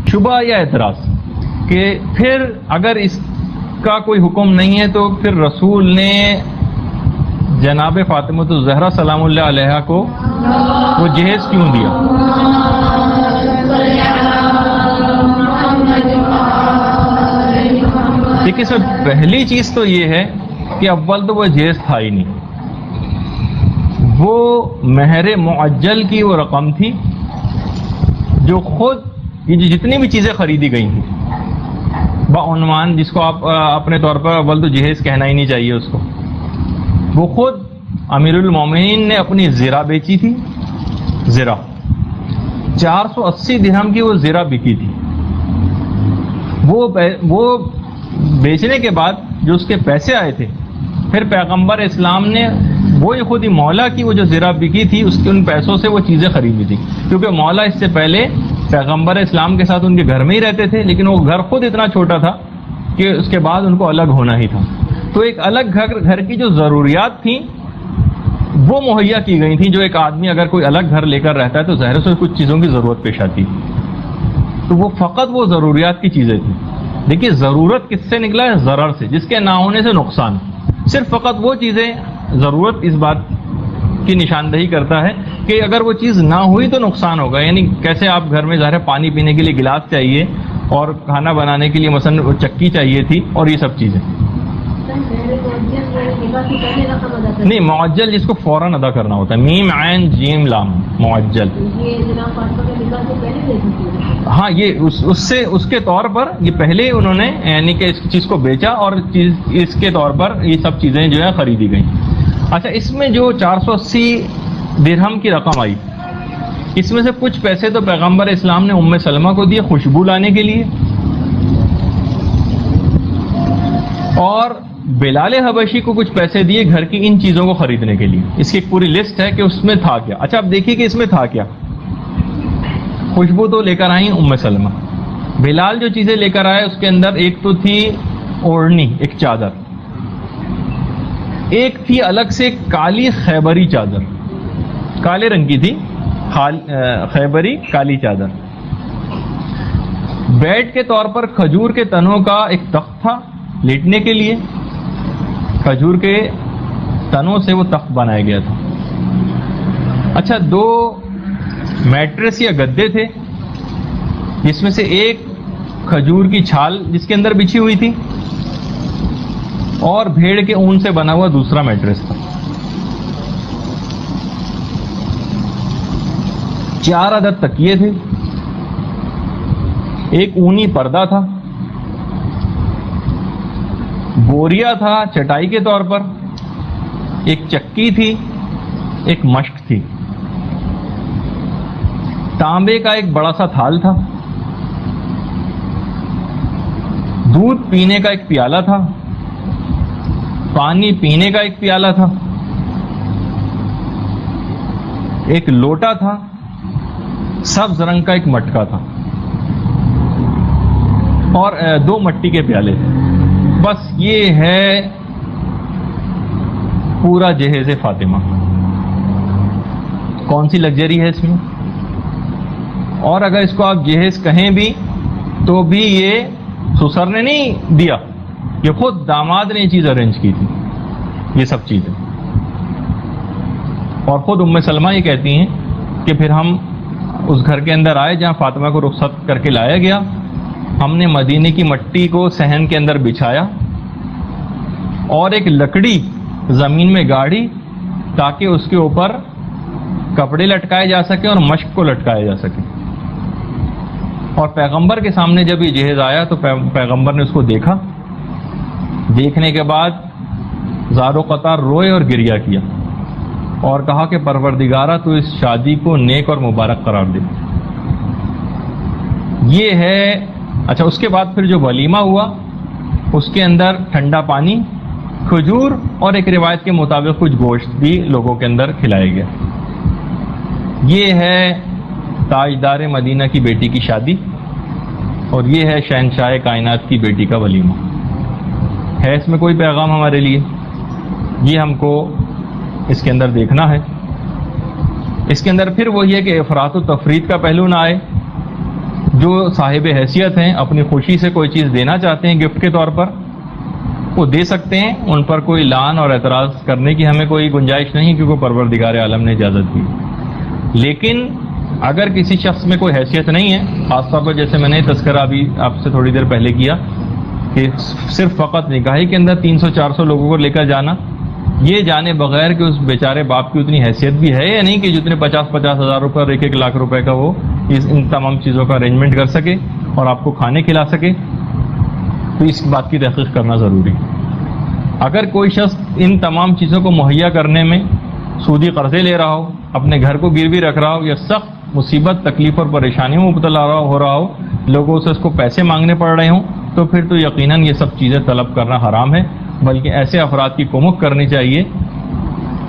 شبہ یا اعتراض کہ پھر اگر اس کا کوئی حکم نہیں ہے تو پھر رسول نے جناب فاطمہ الزہرا سلام اللہ علیہا کو وہ جہیز کیوں دیا؟ دیکھیے سر، پہلی چیز تو یہ ہے کہ اول تو وہ جہیز تھا ہی نہیں، وہ مہر معجل کی وہ رقم تھی جو خود یہ جتنی بھی چیزیں خریدی گئی تھیں بعنوان، جس کو آپ اپنے طور پر اول تو جہیز کہنا ہی نہیں چاہیے اس کو، وہ خود امیر المومنین نے اپنی زرہ بیچی تھی. زرہ 480 درہم کی وہ زرہ بکی تھی. وہ بیچنے کے بعد جو اس کے پیسے آئے تھے، پھر پیغمبر اسلام نے وہی خود ہی مولا کی وہ جو زرہ بکی تھی اس کے ان پیسوں سے وہ چیزیں خریدی تھی، کیونکہ مولا اس سے پہلے پیغمبر اسلام کے ساتھ ان کے گھر میں ہی رہتے تھے، لیکن وہ گھر خود اتنا چھوٹا تھا کہ اس کے بعد ان کو الگ ہونا ہی تھا. تو ایک الگ گھر کی جو ضروریات تھیں وہ مہیا کی گئی تھیں. جو ایک آدمی اگر کوئی الگ گھر لے کر رہتا ہے تو ظاہر سے کچھ چیزوں کی ضرورت پیش آتی ہے، تو وہ فقط وہ ضروریات کی چیزیں تھیں. دیکھیے ضرورت کس سے نکلا ہے؟ ضرر سے، جس کے نہ ہونے سے نقصان. صرف فقط وہ چیزیں، ضرورت اس بات کی نشاندہی کرتا ہے کہ اگر وہ چیز نہ ہوئی تو نقصان ہوگا. یعنی کیسے آپ گھر میں ظاہر ہے پانی پینے کے لیے گلاس چاہیے اور کھانا بنانے کے لیے مثلا چکی چاہیے تھی اور یہ سب چیزیں. نہیں، معجل جس کو فوراً ادا کرنا ہوتا ہے، میم عین جیم لام معجل. ہاں، یہ اس کے طور پر یہ پہلے انہوں نے یعنی کہ اس چیز کو بیچا اور اس کے طور پر یہ سب چیزیں جو ہے خریدی گئیں. اچھا، اس میں جو 480 درہم کی رقم آئی، اس میں سے کچھ پیسے تو پیغمبر اسلام نے ام سلمہ کو دیے خوشبو لانے کے لیے، اور بلال حبشی کو کچھ پیسے دیے گھر کی ان چیزوں کو خریدنے کے لیے. اس کی ایک پوری لسٹ ہے کہ اس میں تھا کیا. اچھا، اب دیکھیے کہ اس میں تھا کیا. خوشبو تو لے کر آئیں ام سلمہ. بلال جو چیزیں لے کر آئے اس کے اندر ایک تو تھی اوڑھنی، ایک چادر، ایک تھی الگ سے کالی خیبری چادر، کالے رنگ کی تھی خیبری کالی چادر. بیڈ کے طور پر کھجور کے تنوں کا ایک تخت تھا لیٹنے کے لیے، کھجور کے تنوں سے وہ تخت بنایا گیا تھا. اچھا، 2 میٹریس یا گدے تھے، جس میں سے ایک کھجور کی چھال جس کے اندر بچھی ہوئی تھی، اور بھیڑ کے اون سے بنا ہوا دوسرا میٹریس تھا. 4 عدد تکیے تھے، ایک اونی پردہ تھا، بوریا تھا چٹائی کے طور پر، ایک چکی تھی، ایک مشک تھی، تانبے کا ایک بڑا سا تھال تھا، دودھ پینے کا ایک پیالہ تھا، پانی پینے کا ایک پیالہ تھا، ایک لوٹا تھا، سبز رنگ کا ایک مٹکا تھا، اور 2 مٹی کے پیالے تھے. بس یہ ہے پورا جہیز فاطمہ. کون سی لگژری ہے اس میں؟ اور اگر اس کو آپ جہیز کہیں بھی تو بھی یہ سسر نے نہیں دیا، یہ خود داماد نے یہ چیز ارینج کی تھی، یہ سب چیزیں. اور خود ام سلمہ یہ کہتی ہیں کہ پھر ہم اس گھر کے اندر آئے جہاں فاطمہ کو رخصت کر کے لایا گیا. ہم نے مدینے کی مٹی کو صحن کے اندر بچھایا اور ایک لکڑی زمین میں گاڑی تاکہ اس کے اوپر کپڑے لٹکائے جا سکیں اور مشک کو لٹکایا جا سکے. اور پیغمبر کے سامنے جب یہ جہیز آیا تو پیغمبر نے اس کو دیکھا. دیکھنے کے بعد زار و قطار روئے اور گریہ کیا اور کہا کہ پروردگارہ تو اس شادی کو نیک اور مبارک قرار دے. یہ ہے. اچھا، اس کے بعد پھر جو ولیمہ ہوا اس کے اندر ٹھنڈا پانی، کھجور اور ایک روایت کے مطابق کچھ گوشت بھی لوگوں کے اندر کھلایا گیا. یہ ہے تاجدار مدینہ کی بیٹی کی شادی، اور یہ ہے شہنشاہ کائنات کی بیٹی کا ولیمہ. ہے اس میں کوئی پیغام ہمارے لیے؟ یہ ہم کو اس کے اندر دیکھنا ہے. اس کے اندر پھر وہی ہے کہ افراط و تفرید کا پہلو نہ آئے. جو صاحب حیثیت ہیں اپنی خوشی سے کوئی چیز دینا چاہتے ہیں گفٹ کے طور پر وہ دے سکتے ہیں، ان پر کوئی لعن اور اعتراض کرنے کی ہمیں کوئی گنجائش نہیں، کیونکہ پروردگار عالم نے اجازت دی۔ لیکن اگر کسی شخص میں کوئی حیثیت نہیں ہے، خاص طور پر جیسے میں نے تذکرہ ابھی آپ سے تھوڑی دیر پہلے کیا کہ صرف فقط نکاحی کے اندر 300-400 لوگوں کو لے کر جانا، یہ جانے بغیر کہ اس بیچارے باپ کی اتنی حیثیت بھی ہے یا نہیں کہ جتنے 50-50 ہزار روپے اور 1-1 لاکھ روپے کا وہ ان تمام چیزوں کا ارینجمنٹ کر سکے اور آپ کو کھانے کھلا سکے، تو اس بات کی تحقیق کرنا ضروری ہے۔ اگر کوئی شخص ان تمام چیزوں کو مہیا کرنے میں سودی قرضے لے رہا ہو، اپنے گھر کو گروی رکھ رہا ہو، یا سخت مصیبت تکلیف اور پریشانی میں مبتلا ہو رہا ہو، لوگوں سے اس کو پیسے مانگنے پڑ رہے ہوں، تو پھر تو یقیناً یہ سب چیزیں طلب کرنا حرام ہے، بلکہ ایسے افراد کی کمک کرنی چاہیے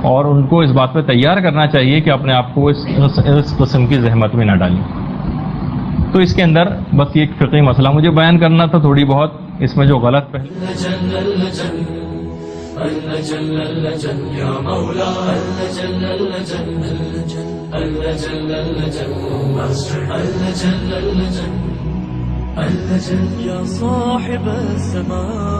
اور ان کو اس بات پہ تیار کرنا چاہیے کہ اپنے آپ کو اس قسم کی زحمت میں نہ ڈالیں۔ تو اس کے اندر بس یہ ایک فقہی مسئلہ مجھے بیان کرنا تھا، تھوڑی بہت اس میں جو غلط پہلو يا صاحب السماء